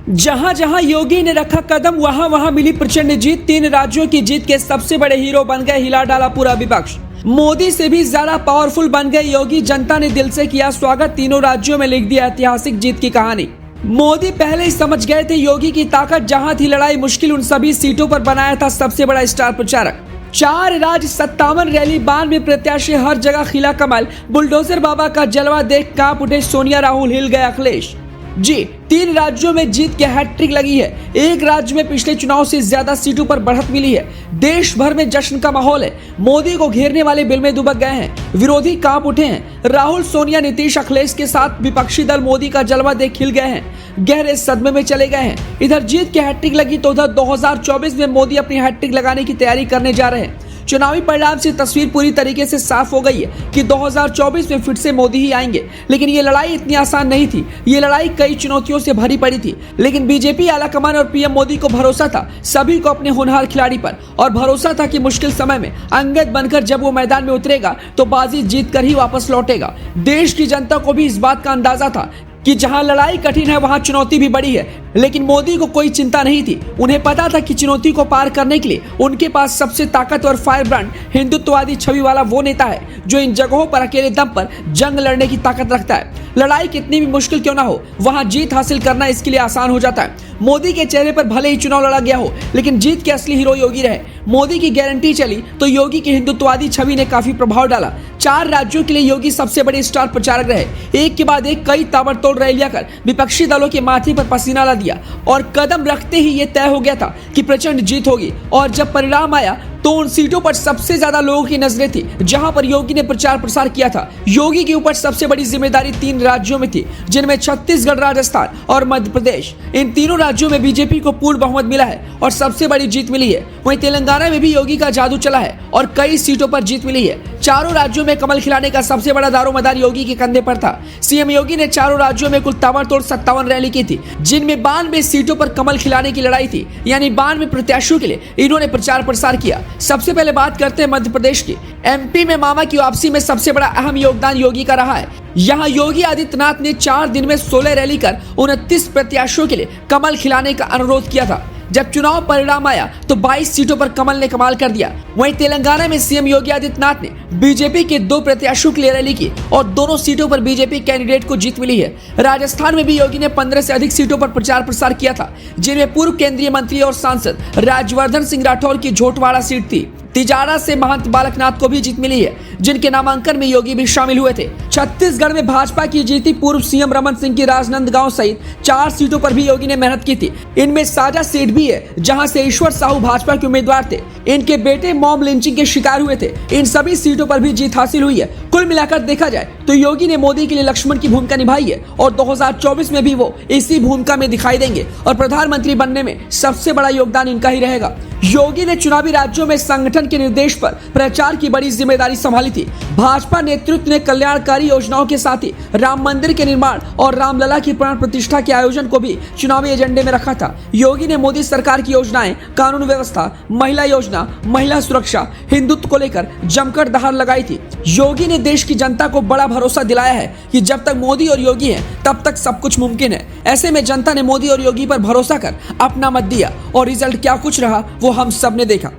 जहां जहां योगी ने रखा कदम वहां वहां मिली प्रचंड जीत। 3 राज्यों की जीत के सबसे बड़े हीरो बन गए, हिला डाला पूरा विपक्ष। मोदी से भी ज्यादा पावरफुल बन गए योगी, जनता ने दिल से किया स्वागत। तीनों राज्यों में लिख दिया ऐतिहासिक जीत की कहानी। मोदी पहले ही समझ गए थे योगी की ताकत, जहां थी लड़ाई मुश्किल उन सभी सीटों पर बनाया था सबसे बड़ा स्टार प्रचारक। 4 राज्य 57 रैली, 92 प्रत्याशी, हर जगह खिला कमल। बुलडोजर बाबा का जलवा देख कांप उठे सोनिया, राहुल, हिल गए अखिलेश। जी 3 राज्यों में जीत की हैट्रिक लगी है। एक राज्य में पिछले चुनाव से ज्यादा सीटों पर बढ़त मिली है। देश भर में जश्न का माहौल है। मोदी को घेरने वाले बिल में दुबक गए हैं, विरोधी कांप उठे हैं। राहुल, सोनिया, नीतीश, अखिलेश के साथ विपक्षी दल मोदी का जलवा देख खिल गए हैं, गहरे सदमे में चले गए हैं। इधर जीत की हैट्रिक लगी तो उधर 2024 में मोदी अपनी हैट्रिक लगाने की तैयारी करने जा रहे हैं। चुनावी परिणाम से तस्वीर पूरी तरीके से साफ हो गई है कि 2024 में फिर से मोदी ही आएंगे। लेकिन ये लड़ाई इतनी आसान नहीं थी। ये लड़ाई कई चुनौतियों से भरी पड़ी थी। लेकिन बीजेपी आलाकमान और पीएम मोदी को भरोसा था, सभी को अपने होनहार खिलाड़ी पर, और भरोसा था कि मुश्किल समय में अंगद बनकर जब वो मैदान में उतरेगा तो बाजी जीत कर ही वापस लौटेगा। देश की जनता को भी इस बात का अंदाजा था कि जहां लड़ाई कठिन है वहां चुनौती भी बड़ी है। लेकिन मोदी को कोई चिंता नहीं थी। उन्हें पता था कि चुनौती को पार करने के लिए उनके पास सबसे ताकतवर, फायर ब्रांड, हिंदुत्ववादी छवि वाला वो नेता है जो इन जगहों पर अकेले दम पर जंग लड़ने की ताकत रखता है। लड़ाई कितनी भी मुश्किल क्यों ना हो, वहां जीत हासिल करना इसके लिए आसान हो जाता है। मोदी के चेहरे पर भले ही चुनाव लड़ा गया हो, लेकिन जीत के असली हीरो योगी रहे। मोदी की गारंटी चली तो योगी की हिंदुत्ववादी छवि ने काफी प्रभाव डाला। 4 राज्यों के लिए योगी सबसे बड़े स्टार प्रचारक रहे। एक के बाद एक कई ताबड़तोड़ रैलियां कर विपक्षी दलों के माथे पर पसीना ला दिया, और कदम रखते ही ये तय हो गया था कि प्रचंड जीत होगी। और जब परिणाम आया तो उन सीटों पर सबसे ज्यादा लोगों की नजरें थी जहां पर योगी ने प्रचार प्रसार किया था। योगी के ऊपर सबसे बड़ी जिम्मेदारी 3 राज्यों में थी, जिनमें छत्तीसगढ़, राजस्थान और मध्य प्रदेश। इन तीनों राज्यों में बीजेपी को पूर्ण बहुमत मिला है और सबसे बड़ी जीत मिली है। वहीं तेलंगाना में भी योगी का जादू चला है और कई सीटों पर जीत मिली है। चारों राज्यों में कमल खिलाने का सबसे बड़ा दारोमदार योगी के कंधे पर था। सीएम योगी ने चारों राज्यों में कुल ताबड़तोड़ 57 रैली की थी, जिनमें 92 सीटों पर कमल खिलाने की लड़ाई थी। यानी 92 प्रत्याशियों के लिए इन्होंने प्रचार प्रसार किया। सबसे पहले बात करते हैं मध्य प्रदेश की। एमपी में मामा की वापसी में सबसे बड़ा अहम योगदान योगी का रहा है। यहाँ योगी आदित्यनाथ ने 4 दिन में 16 रैली कर 29 प्रत्याशियों के लिए कमल खिलाने का अनुरोध किया था। जब चुनाव परिणाम आया तो 22 सीटों पर कमल ने कमाल कर दिया। वहीं तेलंगाना में सीएम योगी आदित्यनाथ ने बीजेपी के 2 प्रत्याशियों के लिए रैली की और दोनों सीटों पर बीजेपी कैंडिडेट को जीत मिली है। राजस्थान में भी योगी ने 15 से अधिक सीटों पर प्रचार प्रसार किया था, जिनमें पूर्व केंद्रीय मंत्री और सांसद राजवर्धन सिंह राठौर की झोटवाड़ा सीट थी। तिजारा से महंत बालकनाथ को भी जीत मिली है, जिनके नामांकन में योगी भी शामिल हुए थे। छत्तीसगढ़ में भाजपा की जीती पूर्व सीएम रमन सिंह की राजनांदगांव सहित 4 सीटों पर भी योगी ने मेहनत की थी। इनमें साझा सीट भी है जहां से ईश्वर साहू भाजपा के उम्मीदवार थे। इनके बेटे मॉब लिंचिंग के शिकार हुए थे। इन सभी सीटों पर भी जीत हासिल हुई है। कुल मिलाकर देखा जाए तो योगी ने मोदी के लिए लक्ष्मण की भूमिका निभाई है और 2024 में भी वो इसी भूमिका में दिखाई देंगे और प्रधानमंत्री बनने में सबसे बड़ा योगदान इनका ही रहेगा। योगी ने चुनावी राज्यों में संगठन के निर्देश पर प्रचार की बड़ी जिम्मेदारी संभाली थी। भाजपा नेतृत्व ने कल्याणकारी योजनाओं के साथ ही राम मंदिर के निर्माण और रामलला की प्राण प्रतिष्ठा के आयोजन को भी चुनावी एजेंडे में रखा था। योगी ने मोदी सरकार की योजनाएं, कानून व्यवस्था, महिला योजना, महिला सुरक्षा, हिंदुत्व को लेकर जमकर दहाड़ लगाई थी। योगी ने देश की जनता को बड़ा भरोसा दिलाया है कि जब तक मोदी और योगी हैं तब तक सब कुछ मुमकिन है। ऐसे में जनता ने मोदी और योगी पर भरोसा कर अपना मत दिया और रिजल्ट क्या कुछ रहा वो हम सब ने देखा।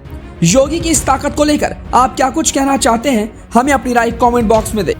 योगी की इस ताकत को लेकर आप क्या कुछ कहना चाहते हैं, हमें अपनी राय कमेंट बॉक्स में दें।